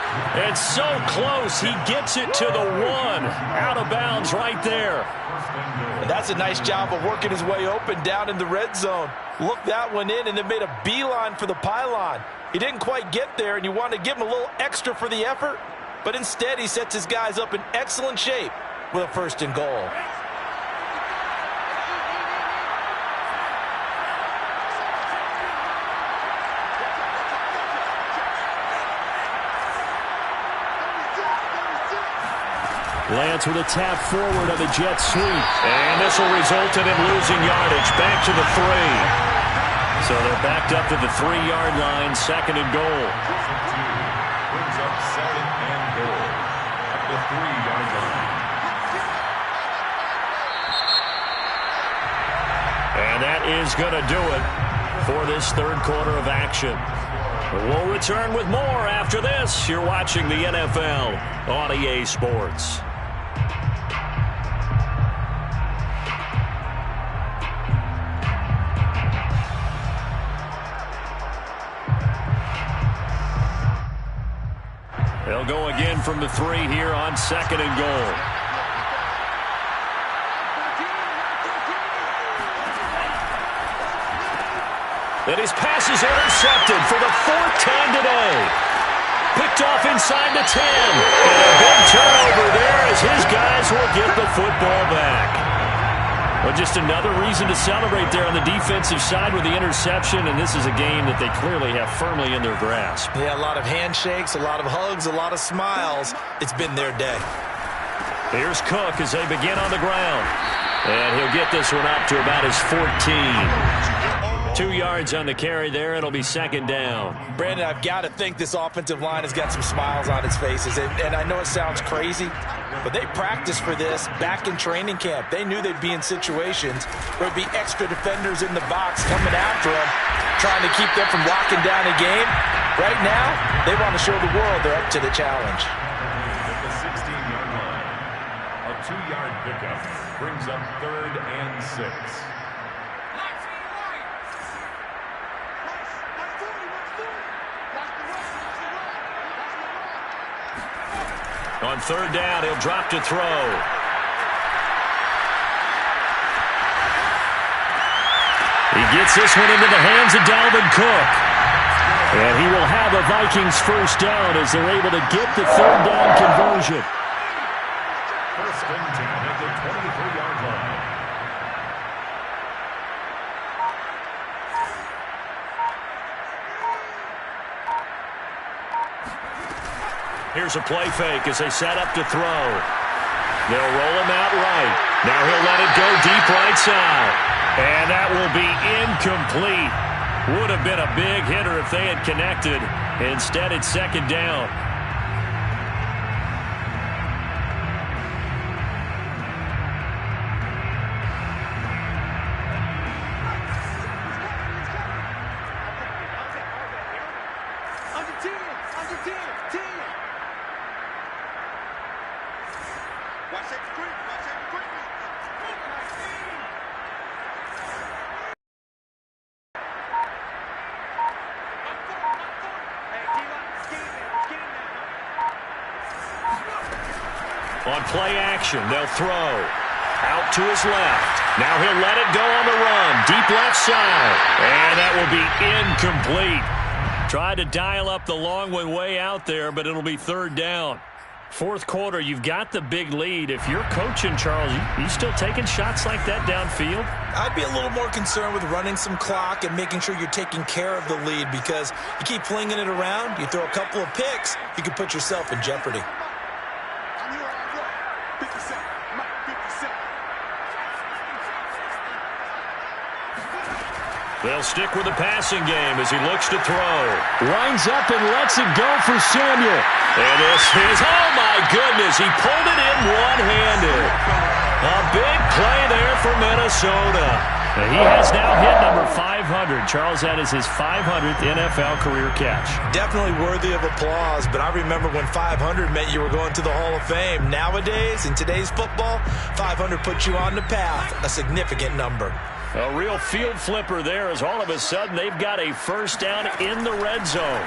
Speaker 1: It's so close. He gets it to the 1. Out of bounds right there.
Speaker 2: And that's a nice job of working his way open down in the red zone. Looked that one in and it made a beeline for the pylon. He didn't quite get there, and you want to give him a little extra for the effort. But instead, he sets his guys up in excellent shape with a 1st and goal.
Speaker 3: Lance with a tap forward of the jet sweep.
Speaker 1: And this will result in him losing yardage. Back to the 3. So they're backed up to the 3-yard line, 2nd and goal.
Speaker 4: Brings up 2nd and goal at the 3-yard line.
Speaker 1: And that is going to do it for this 3rd quarter of action. We'll return with more after this. You're watching the NFL on EA Sports. They'll go again from the 3 here on 2nd and goal. And his pass is intercepted for the 4th time today. Picked off inside the 10. And a big turnover there as his guys will get the football back. Well, just another reason to celebrate there on the defensive side with the interception, and this is a game that they clearly have firmly in their grasp.
Speaker 2: Yeah, a lot of handshakes, a lot of hugs, a lot of smiles. It's been their day.
Speaker 1: Here's Cook as they begin on the ground. And he'll get this one up to about his 14. 2 yards on the carry there. It'll be 2nd down.
Speaker 2: Brandon, I've got to think this offensive line has got some smiles on its faces. And I know it sounds crazy, but they practiced for this back in training camp. They knew they'd be in situations where there'd be extra defenders in the box coming after them, trying to keep them from locking down a game. Right now, they want to show the world they're up to the challenge.
Speaker 4: At the 16-yard line, a 2-yard pickup brings up 3rd and 6.
Speaker 1: On 3rd down, he'll drop to throw. He gets this one into the hands of Dalvin Cook. And he will have a Vikings 1st down as they're able to get the 3rd down conversion.
Speaker 4: 1st and 10 at the 23-yard line.
Speaker 1: Here's a play fake as they set up to throw. They'll roll him out right. Now he'll let it go deep right side. And that will be incomplete. Would have been a big hitter if they had connected. Instead, it's 2nd down. On play action, they'll throw. Out to his left. Now he'll let it go on the run. Deep left side. And that will be incomplete. Tried to dial up the long one way out there, but it'll be 3rd down.
Speaker 3: Fourth quarter, you've got the big lead. If you're coaching, Charles, you still taking shots like that downfield?
Speaker 2: I'd be a little more concerned with running some clock and making sure you're taking care of the lead, because you keep flinging it around, you throw a couple of picks, you can put yourself in jeopardy.
Speaker 1: They'll stick with the passing game as he looks to throw.
Speaker 3: Lines up and lets it go for Samuel.
Speaker 1: And this is, oh my goodness, he pulled it in one-handed. A big play there for Minnesota.
Speaker 3: And he has now hit number 500. Charles, that is his 500th NFL career catch.
Speaker 2: Definitely worthy of applause, but I remember when 500 meant you were going to the Hall of Fame. Nowadays, in today's football, 500 puts you on the path, a significant number.
Speaker 1: A real field flipper there, as all of a sudden they've got a first down in the red zone.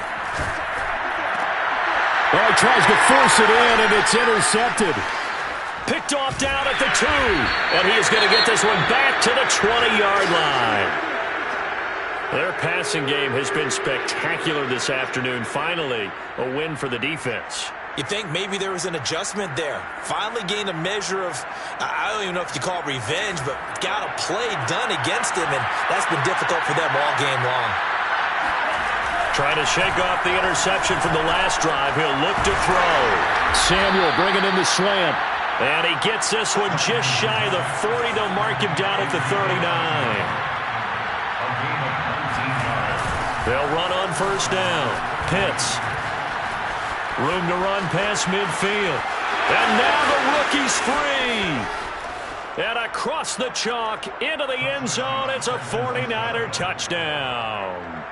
Speaker 3: Well, he tries to force it in, and it's intercepted.
Speaker 1: Picked off down at the 2. And he is going to get this one back to the 20-yard line. Their passing game has been spectacular this afternoon. Finally, a win for the defense.
Speaker 2: You think maybe there was an adjustment there. Finally gained a measure of, I don't even know if you call it revenge, but got a play done against him, and that's been difficult for them all game long.
Speaker 1: Trying to shake off the interception from the last drive. He'll look to throw.
Speaker 3: Samuel bringing in the slant.
Speaker 1: And he gets this one just shy of the 40. They'll mark him down at the 39. They'll run on first down. Pitts. Room to run past midfield. And now the rookie's free. And across the chalk into the end zone. It's a 49er touchdown.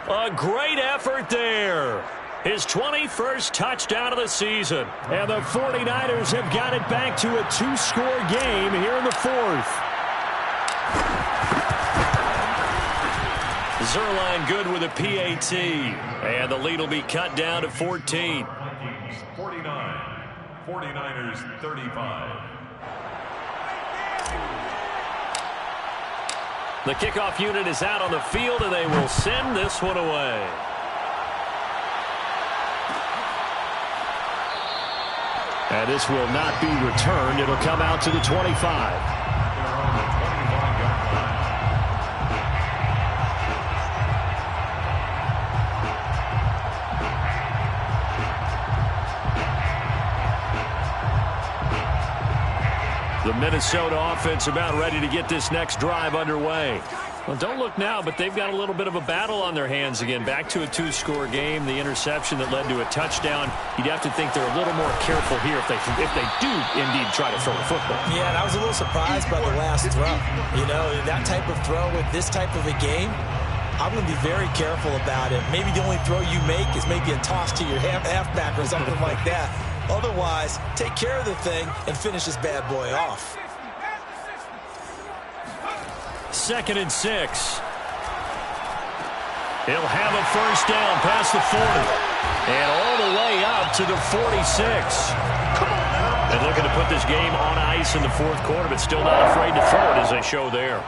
Speaker 1: A great effort there. His 21st touchdown of the season. And the 49ers have got it back to a 2-score game here in the fourth. Zerline good with a PAT. And the lead will be cut down to 14.
Speaker 4: 49. 49ers 35.
Speaker 1: The kickoff unit is out on the field, and they will send this one away.
Speaker 3: And this will not be returned. It'll come out to the 25.
Speaker 1: The Minnesota offense about ready to get this next drive underway.
Speaker 3: Well, don't look now, but they've got a little bit of a battle on their hands again. Back to a 2-score game. The interception that led to a touchdown. You'd have to think they're a little more careful here if they do indeed try to throw the football.
Speaker 2: Yeah, and I was a little surprised by the last throw. You know, that type of throw with this type of a game, I'm going to be very careful about it. Maybe the only throw you make is maybe a toss to your halfback or something like that. Otherwise, take care of the thing and finish this bad boy off.
Speaker 1: 2nd and 6. He'll have a first down past the 40. And all the way up to the 46. And looking to put this game on ice in the fourth quarter, but still not afraid to throw it as they show there.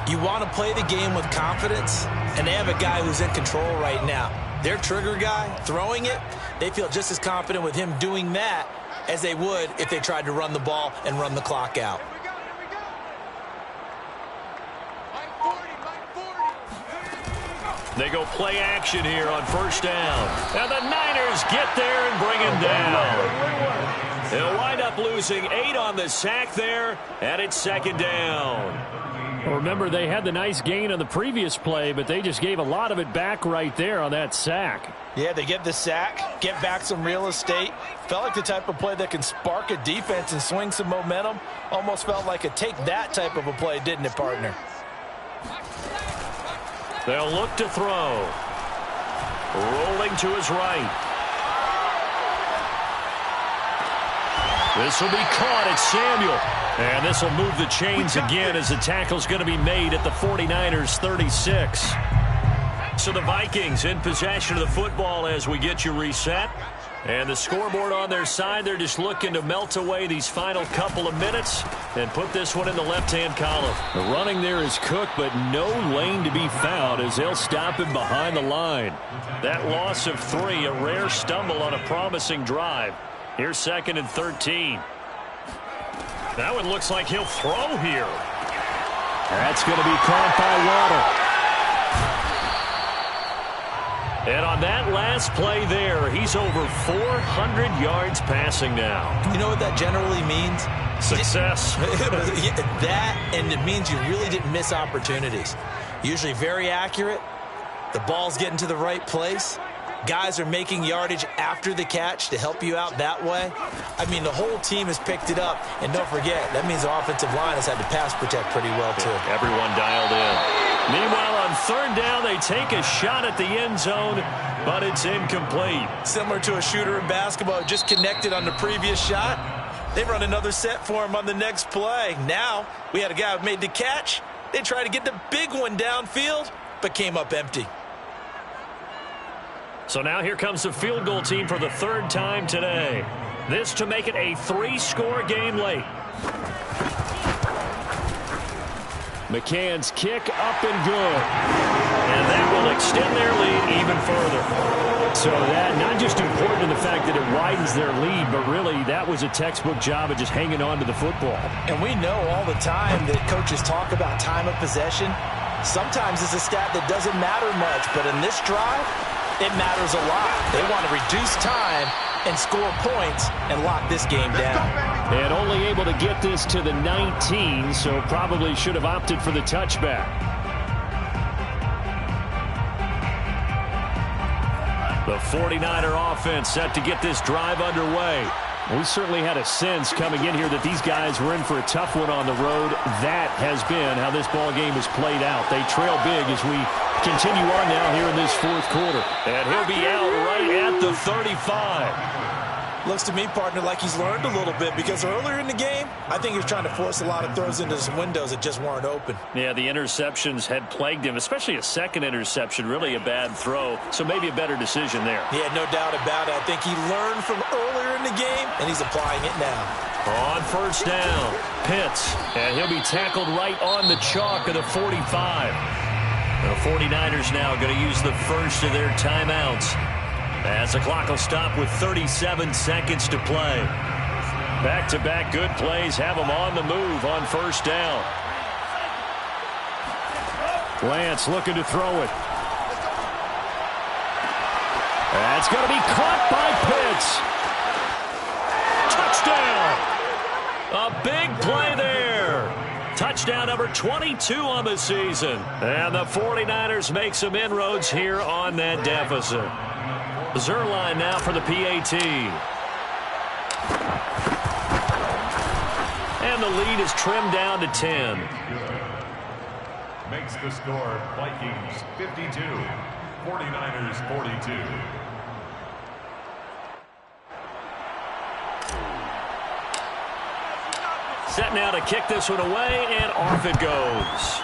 Speaker 2: You want to play the game with confidence, and they have a guy who's in control right now. Their trigger guy, throwing it, they feel just as confident with him doing that as they would if they tried to run the ball and run the clock out.
Speaker 1: They go play action here on first down. And the Niners get there and bring him down. They'll wind up losing 8 on the sack there, and it's 2nd down.
Speaker 3: Well, remember, they had the nice gain on the previous play, but they just gave a lot of it back right there on that sack.
Speaker 2: Yeah, they get the sack, get back some real estate. Felt like the type of play that can spark a defense and swing some momentum. Almost felt like a take that type of a play, didn't it, partner?
Speaker 1: They'll look to throw. Rolling to his right. This will be caught. It's Samuel. And this will move the chains again as the tackle's going to be made at the 49ers 36. So the Vikings in possession of the football as we get you reset. And the scoreboard on their side, they're just looking to melt away these final couple of minutes and put this one in the left-hand column.
Speaker 3: The running there is cooked, but no lane to be found as they'll stop him behind the line.
Speaker 1: That loss of 3, a rare stumble on a promising drive.
Speaker 3: Here's 2nd and 13. That one looks like he'll throw here. That's going to be caught by Waddle. And on that last play there, he's over 400 yards passing now.
Speaker 2: You know what that generally means?
Speaker 3: Success.
Speaker 2: That, and it means you really didn't miss opportunities. Usually very accurate. The ball's getting to the right place. Guys are making yardage after the catch to help you out that way. I mean, the whole team has picked it up. And don't forget, that means the offensive line has had to pass protect pretty well, too.
Speaker 3: Everyone dialed in. Meanwhile, on 3rd down, they take a shot at the end zone, but it's incomplete.
Speaker 2: Similar to a shooter in basketball, just connected on the previous shot. They run another set for him on the next play. Now, we had a guy who made the catch. They tried to get the big one downfield, but came up empty.
Speaker 3: So now here comes the field goal team for the 3rd time today. This to make it a 3-score game late. McCann's kick up and good. And that will extend their lead even further. So that not just important in the fact that it widens their lead, but really that was a textbook job of just hanging on to the football.
Speaker 2: And we know all the time that coaches talk about time of possession. Sometimes it's a stat that doesn't matter much, but in this drive, it matters a lot. They want to reduce time and score points and lock this game down.
Speaker 3: And only able to get this to the 19, so probably should have opted for the touchback. The 49er offense set to get this drive underway. We certainly had a sense coming in here that these guys were in for a tough one on the road. That has been how this ball game has played out. They trail big as we continue on now here in this 4th quarter. And he'll be out right at the 35.
Speaker 2: Looks to me, partner, like he's learned a little bit, because earlier in the game, I think he was trying to force a lot of throws into some windows that just weren't open.
Speaker 3: Yeah, the interceptions had plagued him, especially a 2nd interception, really a bad throw. So maybe a better decision there.
Speaker 2: Yeah, no doubt about it. I think he learned from earlier in the game, and he's applying it now.
Speaker 3: On 1st down, Pitts, and he'll be tackled right on the chalk of the 45. The 49ers now going to use the first of their timeouts, as the clock will stop with 37 seconds to play. Back-to-back good plays have them on the move on 1st down. Lance looking to throw it. That's going to be caught by Pitts. Touchdown! A big play there. Touchdown number 22 on the season. And the 49ers make some inroads here on that deficit. Zerline now for the PAT. And the lead is trimmed down to 10.
Speaker 4: Makes the score Vikings 52, 49ers 42.
Speaker 3: Set now to kick this one away, and off it goes.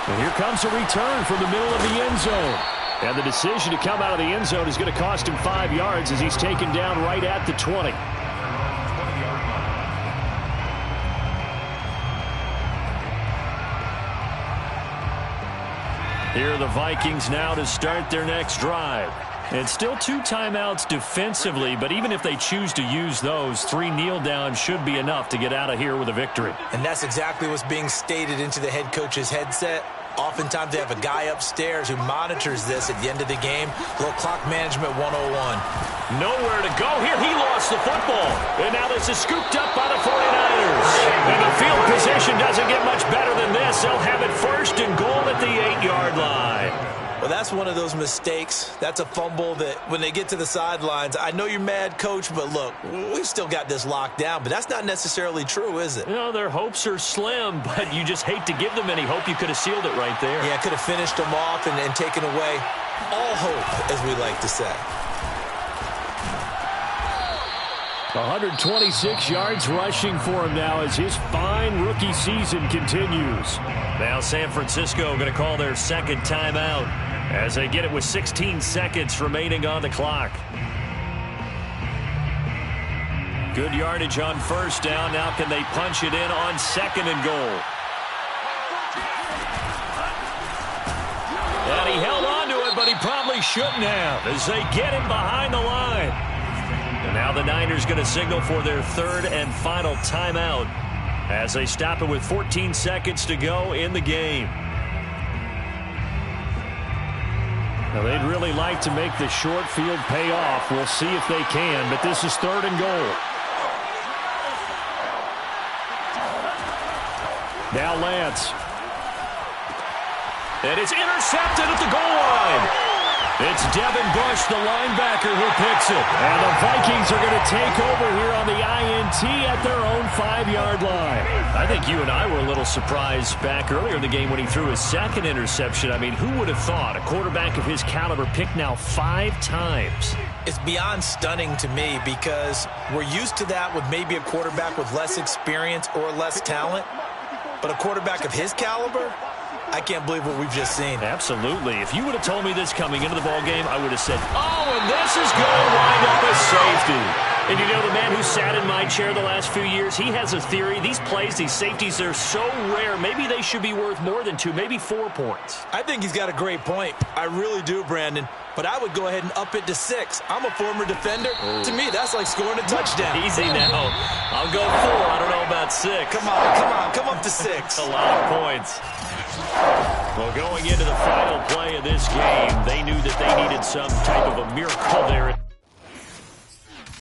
Speaker 3: And here comes a return from the middle of the end zone. And the decision to come out of the end zone is going to cost him 5 yards as he's taken down right at the 20. Here are the Vikings now to start their next drive. And still 2 timeouts defensively, but even if they choose to use those, 3 kneel downs should be enough to get out of here with a victory.
Speaker 2: And that's exactly what's being stated into the head coach's headset. Oftentimes they have a guy upstairs who monitors this at the end of the game. Little clock management 101.
Speaker 3: Nowhere to go here. He lost the football. And now this is scooped up by the 49ers. And the field position doesn't get much better than this. They'll have it 1st and goal at the 8-yard line.
Speaker 2: Well, that's one of those mistakes. That's a fumble that when they get to the sidelines, I know you're mad, Coach, but look, we've still got this locked down. But that's not necessarily true, is it?
Speaker 3: You know, their hopes are slim, but you just hate to give them any hope. You could have sealed it right there.
Speaker 2: Yeah, could have finished them off and taken away all hope, as we like to say.
Speaker 3: 126 yards rushing for him now as his fine rookie season continues. Now San Francisco going to call their 2nd timeout as they get it with 16 seconds remaining on the clock. Good yardage on 1st down. Now can they punch it in on 2nd and goal? And he held on to it, but he probably
Speaker 1: really shouldn't have as they get him behind the line. And now the Niners going to signal for their third and final timeout as they stop it with 14 seconds to go in the game. Now they'd really like to make the short field pay off. We'll see if they can, but this is third and goal. Now Lance. And it's intercepted at the goal line. It's Devin Bush, the linebacker, who picks it. And the Vikings are going to take over here on the INT at their own 5-yard line. I think you and I were a little surprised back earlier in the game when he threw his second interception. I mean, who would have thought a quarterback of his caliber picked now 5 times?
Speaker 2: It's beyond stunning to me because we're used to that with maybe a quarterback with less experience or less talent. But a quarterback of his caliber, I can't believe what we've just seen.
Speaker 1: Absolutely. If you would have told me this coming into the ballgame, I would have said, oh, and this is going to wind up as safety. And you know, the man who sat in my chair the last few years, he has a theory. These plays, these safeties, they're so rare. Maybe they should be worth more than 2, maybe 4 points.
Speaker 2: I think he's got a great point. I really do, Brandon. But I would go ahead and up it to 6. I'm a former defender. Oh. To me, that's like scoring a touchdown.
Speaker 1: Easy now. I'll go 4. I don't know about 6.
Speaker 2: Come on. Come up to 6.
Speaker 1: A lot of points. Well, going into the final play of this game, they knew that they needed some type of a miracle there.